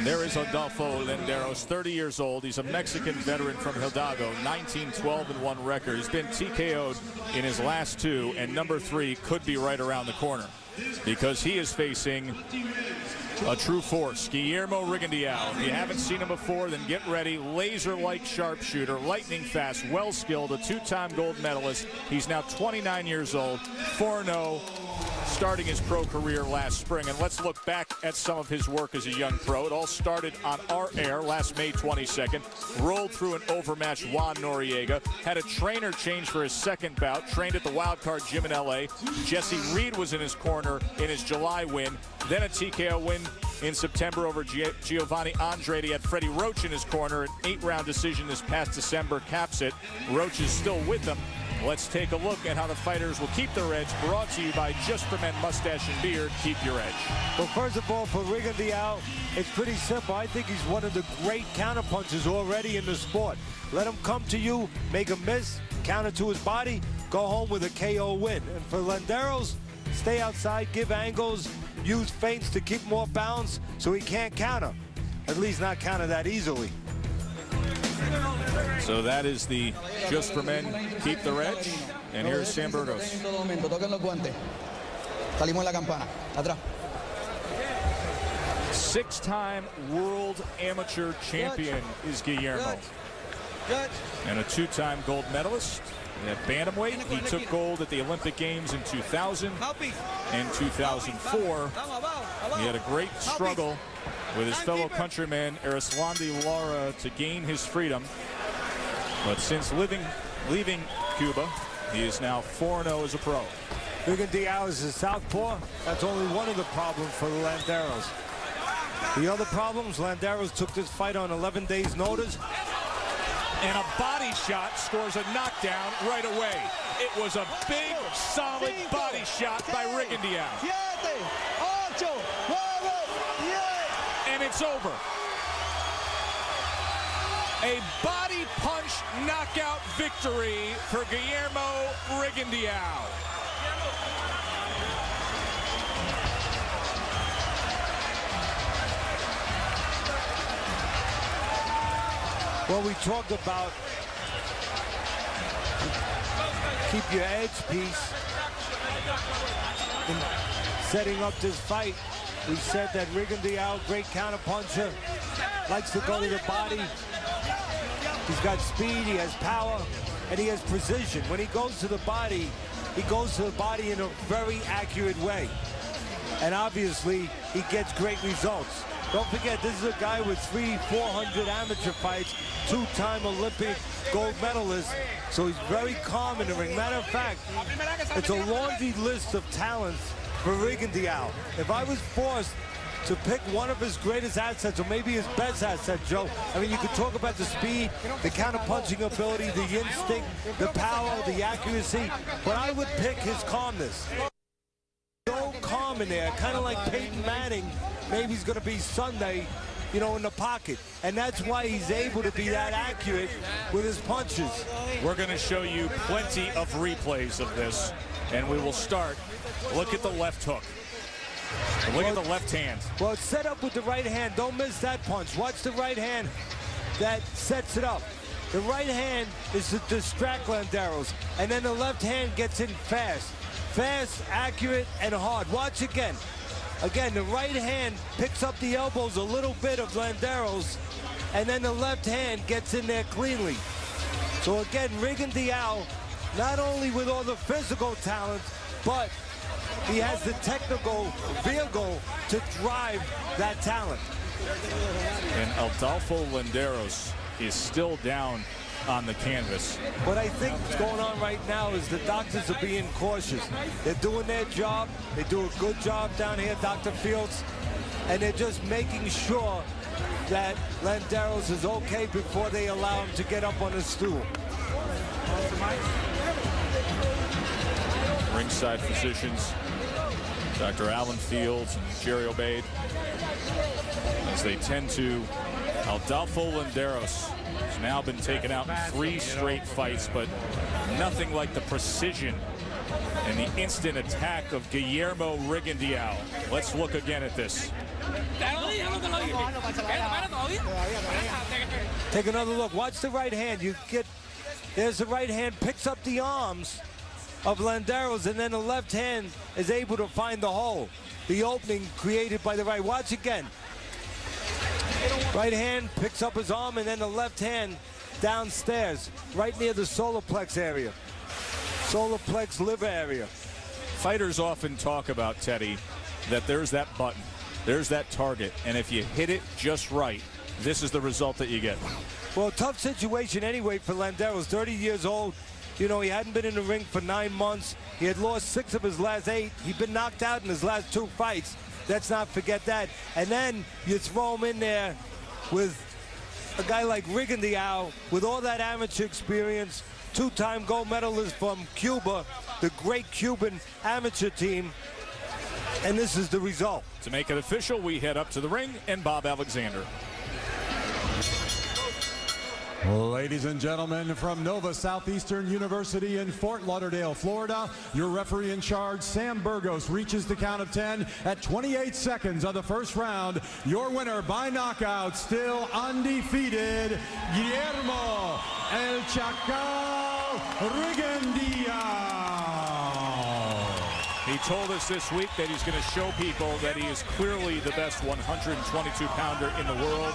And there is Adolfo Landeros, 30 years old. He's a Mexican veteran from Hidalgo, 19-12-1 record. He's been TKO'd in his last two, and number 3 could be right around the corner because he is facing a true force, Guillermo Rigondeaux. If you haven't seen him before, then get ready. Laser-like sharpshooter, lightning fast, well-skilled, a 2-time gold medalist. He's now 29 years old, 4-0, starting his pro career last spring. And let's look back at some of his work as a young pro. It all started on our air last May 22nd. Rolled through an overmatched Juan Noriega. Had a trainer change for his second bout. Trained at the Wildcard Gym in LA. Jesse Reed was in his corner in his July win. Then a TKO win in September over Giovanni Andrade. He had Freddie Roach in his corner. An 8-round decision this past December caps it. Roach is still with them. Let's take a look at how the fighters will keep their edge. Brought to you by Just for Men Mustache and Beard. Keep your edge. Well, first of all, for Rigondeaux, it's pretty simple. I think he's one of the great counterpunchers already in the sport. Let him come to you, make a miss, counter to his body, go home with a KO win. And for Landeros, stay outside, give angles, use feints to keep more balance so he can't counter. At least not counter that easily. So that is the Just for Men Keep their Edge. And here's Sam Burgos. 6-time world amateur champion is Guillermo. And a 2-time gold medalist. At bantamweight, he took gold at the Olympic Games in 2000 and 2004. He had a great struggle with his fellow countryman Arislandi Lara to gain his freedom. But since leaving Cuba, he is now 4-0 as a pro. Rigondeaux is a southpaw. That's only one of the problems for the Landeros. The other problems, Landeros took this fight on 11 days' notice. And a body shot scores a knockdown right away. It was a big, solid body shot by Rigondeaux. And it's over. A body punch knockout victory for Guillermo Rigondeaux. Well, we talked about keep your edge piece in setting up this fight. We said that Rigondeaux, great counterpuncher, likes to go to the body. He's got speed, he has power, and he has precision. When he goes to the body, he goes to the body in a very accurate way. And obviously, he gets great results. Don't forget, this is a guy with 300-400 amateur fights, 2-time Olympic gold medalist, so he's very calm in the ring. Matter of fact, it's a laundry list of talents for Rigondeaux. If I was forced to pick one of his greatest assets, or maybe his best asset, Joe, I mean, you could talk about the speed, the counter-punching ability, the instinct, the power, the accuracy, but I would pick his calmness. So calm in there, kind of like Peyton Manning. Maybe he's going to be Sunday, you know, in the pocket. And that's why he's able to be that accurate with his punches. We're going to show you plenty of replays of this. And we will start. Look at the left hook. Look at the left hand. Well, it's set up with the right hand. Don't miss that punch. Watch the right hand that sets it up. The right hand is to distract Landeros. And then the left hand gets in fast. Fast, accurate, and hard. Watch again. Again, the right hand picks up the elbows a little bit of Landeros, and then the left hand gets in there cleanly. So again, Rigondeaux, not only with all the physical talent, but he has the technical vehicle to drive that talent. And Adolfo Landeros is still down on the canvas. What I think is going on right now is the doctors are being cautious. They're doing their job. They do a good job down here, Dr. Fields, and they're just making sure that Landeros is okay before they allow him to get up on his stool. Ringside physicians, Dr. Alan Fields and Jerry Obeid, as they tend to. Adolfo Landeros has now been taken out in 3 straight fights, but nothing like the precision and the instant attack of Guillermo Rigondeaux. Let's look again at this. Take another look. Watch the right hand. There's the right hand, picks up the arms of Landeros, and then the left hand is able to find the hole, the opening created by the right. Watch again. Right hand picks up his arm, and then the left hand downstairs, right near the solar plex area, solar plex liver area. Fighters often talk about, Teddy, that there's that button, there's that target, and if you hit it just right, this is the result that you get. Well, tough situation anyway for Landeros, 30 years old. You know, he hadn't been in the ring for 9 months. He had lost 6 of his last 8. He'd been knocked out in his last 2 fights. Let's not forget that. And then you throw him in there with a guy like Rigondeaux, with all that amateur experience, 2-time gold medalist from Cuba, the great Cuban amateur team. And this is the result. To make it official, we head up to the ring and Bob Alexander. Ladies and gentlemen, from Nova Southeastern University in Fort Lauderdale, Florida, your referee in charge, Sam Burgos, reaches the count of 10 at 28 seconds of the first round. Your winner by knockout, still undefeated, Guillermo El Chacal Rigondeaux. He told us this week that he's going to show people that he is clearly the best 122-pounder in the world.